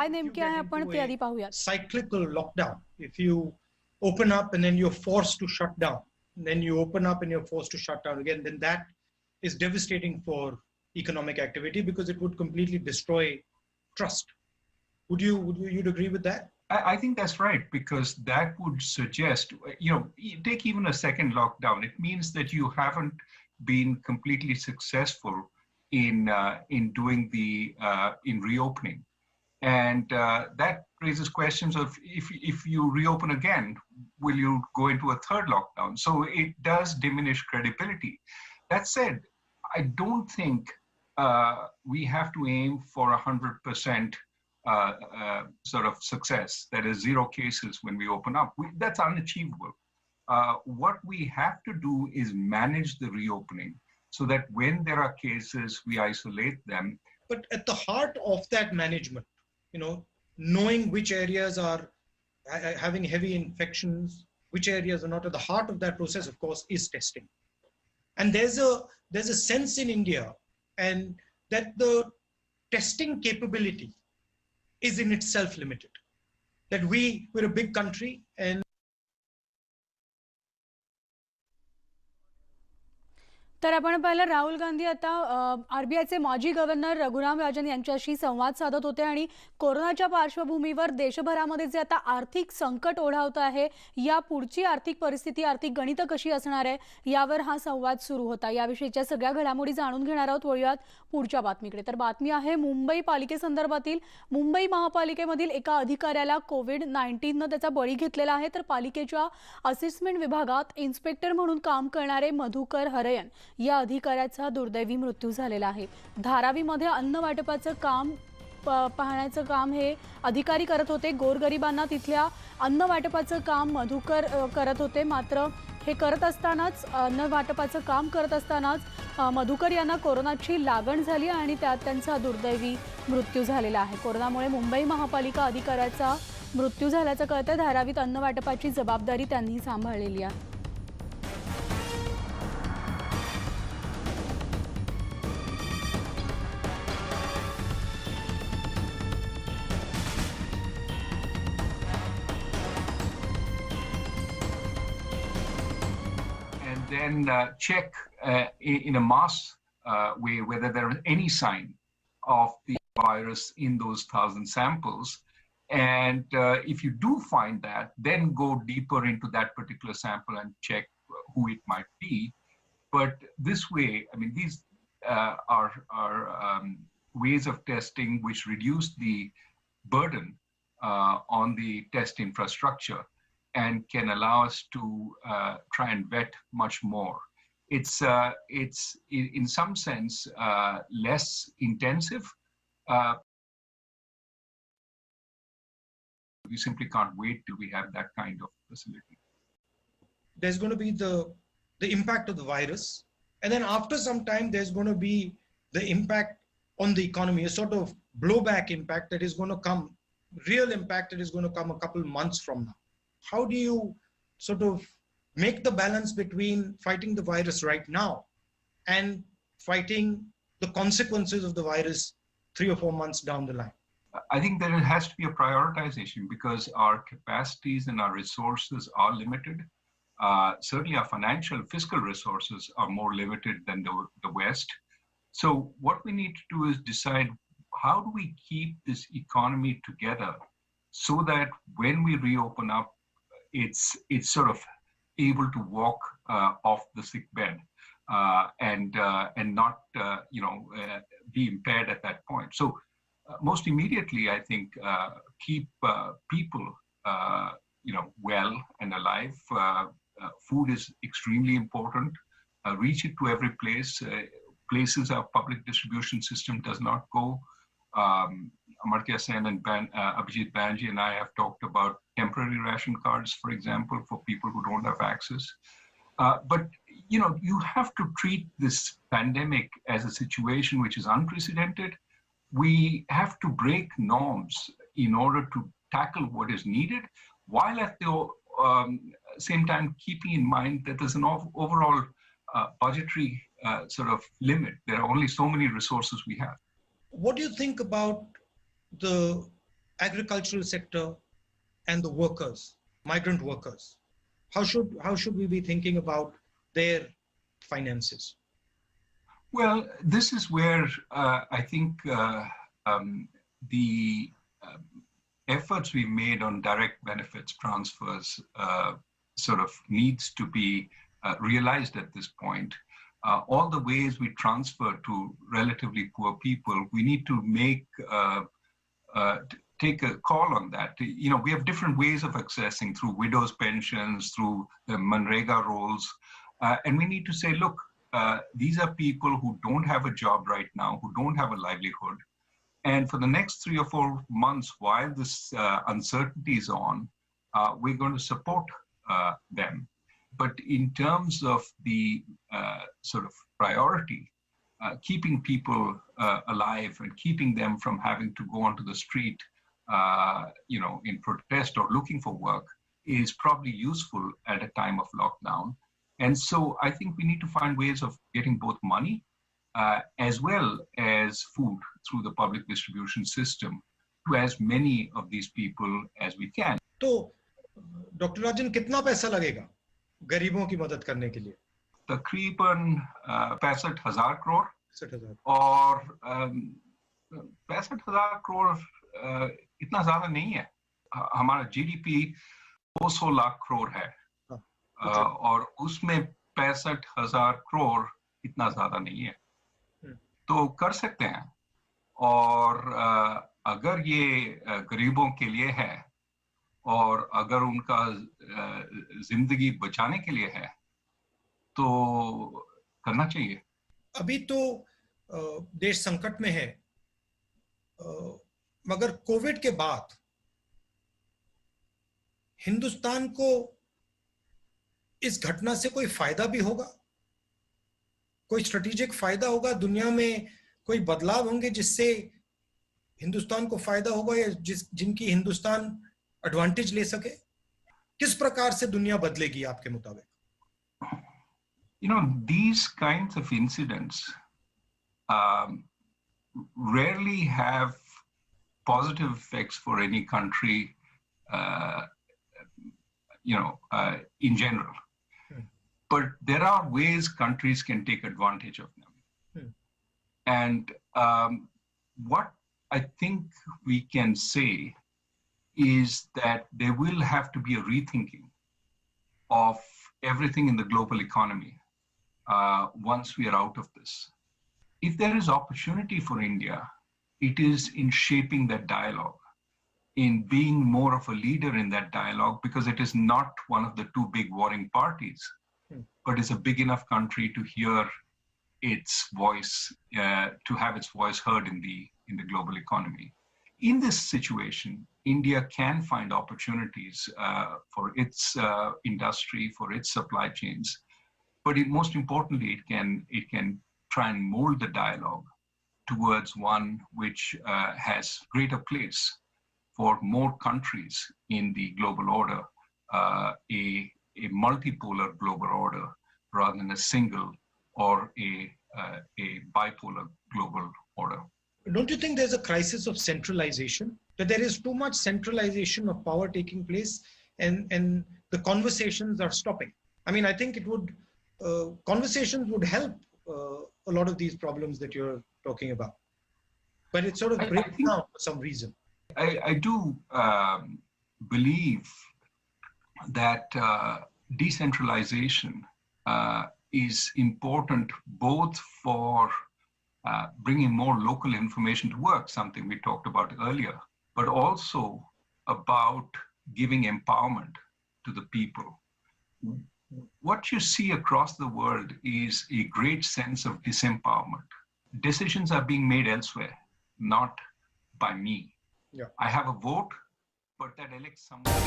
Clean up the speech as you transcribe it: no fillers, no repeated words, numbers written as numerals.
काय नेमके आहे आपण ते आधी पाहूयात. Cyclical lockdown. If you open up and then you're forced to shut down, then you open up and you're forced to shut down again, then that is devastating for economic activity because it would completely destroy trust. Would you agree with that? I think that's right, because that would suggest, take even a second lockdown. It means that you haven't been completely successful in doing in reopening. And that raises questions of if you reopen again, will you go into a third lockdown? So it does diminish credibility. That said, I don't think we have to aim for 100% sort of success. That is 0 cases when we open up. That's unachievable. What we have to do is manage the reopening so that when there are cases, we isolate them. But at the heart of that management, knowing which areas are having heavy infections, which areas are not, at the heart of that process, of course, is testing. And there's a sense in India and that the testing capability is in itself limited. That we're a big country and तर आपण पाहिलं राहुल गांधी आता आरबीआयचे माजी governor Raghuram Rajan यांच्याशी संवाद साधत होते आणि कोरोनाच्या पार्श्वभूमीवर देशभरामध्ये जे आता आर्थिक संकट ओढावत आहे, या पुढची आर्थिक परिस्थिती, आर्थिक गणित कशी असणार आहे यावर हा संवाद सुरू होता. याविषयीच्या सगळ्या घडामोडी जाणून घेणार आहोत. वळूयात पुढच्या बातमीकडे. तर बातमी आहे मुंबई पालिकेसंदर्भातील. मुंबई महापालिकेमधील एका अधिकाऱ्याला कोविड-19 ने त्याचा बळी घेतलेला आहे. तर पालिकेच्या असेसमेंट विभागात इन्स्पेक्टर म्हणून काम करणारे मधुकर हरयन या अधिकाऱ्याचा दुर्दैवी मृत्यू झालेला आहे. धारावीमध्ये अन्न वाटपाचं काम पाहण्याचं काम हे अधिकारी करत होते. गोरगरिबांना तिथल्या अन्न वाटपाचं काम मधुकर करत होते. मात्र हे करत असतानाच अन्न वाटपाचं काम करत असतानाच मधुकर यांना कोरोनाची लागण झाली आणि त्यात त्यांचा दुर्दैवी मृत्यू झालेला आहे. कोरोनामुळे मुंबई महापालिका अधिकाऱ्याचा मृत्यू झाल्याचं कळतंय. धारावीत अन्न वाटपाची जबाबदारी त्यांनी सांभाळलेली आहे. Then check in a mass way whether there is any sign of the virus in those 1,000 samples. And if you do find that, then go deeper into that particular sample and check who it might be. But this way, I mean, these are ways of testing which reduce the burden on the test infrastructure and can allow us to try and vet much more. It's in some sense less intensive. We simply can't wait till we have that kind of facility. There's going to be the impact of the virus, and then after some time there's going to be the impact on the economy, a sort of blowback impact that is going to come, real impact that is going to come a couple months from now. How do you sort of make the balance between fighting the virus right now and fighting the consequences of the virus 3 or 4 months down the line? I think there has to be a prioritization because our capacities and our resources are limited. Certainly our financial, fiscal resources are more limited than the West. So what we need to do is decide, how do we keep this economy together so that when we reopen up, it's sort of able to walk off the sick bed and not be impaired at that point. So most immediately, I think keep people well and alive. Food is extremely important. Reach it to every place. Places our public distribution system does not go. Amartya Sen and Abhijit Banerjee and I have talked about temporary ration cards, for example, for people who don't have access. But you have to treat this pandemic as a situation which is unprecedented. We have to break norms in order to tackle what is needed, while at the same time keeping in mind that there's an overall budgetary sort of limit. There are only so many resources we have. What do you think about the agricultural sector and the workers, migrant workers? How should we be thinking about their finances? Well, this is where I think the efforts we made on direct benefits transfers sort of needs to be realized at this point. All the ways we transfer to relatively poor people, we need to take a call on that. You know, we have different ways of accessing through widows' pensions, through the Manrega rolls, and we need to say, look, these are people who don't have a job right now, who don't have a livelihood. And for the next 3 or 4 months, while this uncertainty is on, we're going to support them. But in terms of the sort of priority, keeping people alive and keeping them from having to go onto the street, you know, in protest or looking for work is probably useful at a time of lockdown. And so I think we need to find ways of getting both money as well as food through the public distribution system to as many of these people as we can. तो doctor राजन कितना पैसा लगेगा गरीबों की मदद करने के लिए? तकरीबन 65,000 करोड़ 60,000 और 65,000 करोड़ इतना ज्यादा नहीं है. हमारा जीडीपी 200 लाख करोड़ है और उसमें 65,000 करोड़ इतना ज्यादा नहीं है, तो कर सकते हैं. और अगर ये गरीबों के लिए है और अगर उनका जिंदगी बचाने के लिए है तो करना चाहिए. अभी तो देश संकट में है, मगर कोविड के बाद हिंदुस्तान को इस घटना से कोई फायदा भी होगा? कोई स्ट्रेटेजिक फायदा होगा? दुनिया में कोई बदलाव होंगे जिससे हिंदुस्तान को फायदा होगा या जिनकी हिंदुस्तान एडवांटेज ले सके? किस प्रकार से दुनिया बदलेगी आपके मुताबिक? You know, these kinds of incidents rarely have positive effects for any country, you know, in general. But there are ways countries can take advantage of them. And what I think we can say is that there will have to be a rethinking of everything in the global economy once we are out of this. If there is opportunity for India, it is in shaping that dialogue, in being more of a leader in that dialogue, because it is not one of the two big warring parties, but is a big enough country to hear its voice, to have its voice heard in the global economy. In this situation, India can find opportunities for its industry, for its supply chains, but most importantly, it can try and mold the dialogue towards one which has greater place for more countries in the global order, a multipolar global order rather than a single or a bipolar global order. Don't you think there's a crisis of centralization? That there is too much centralization of power taking place and the conversations are stopping? I mean, I think it would, conversations would help a lot of these problems that you're talking about. But it sort of breaks down for some reason. I do believe that decentralization is important both for bringing more local information to work, something we talked about earlier, but also about giving empowerment to the people. What you see across the world is a great sense of disempowerment. Decisions are being made elsewhere, not by me. Yeah. I have a vote, but that elects someone.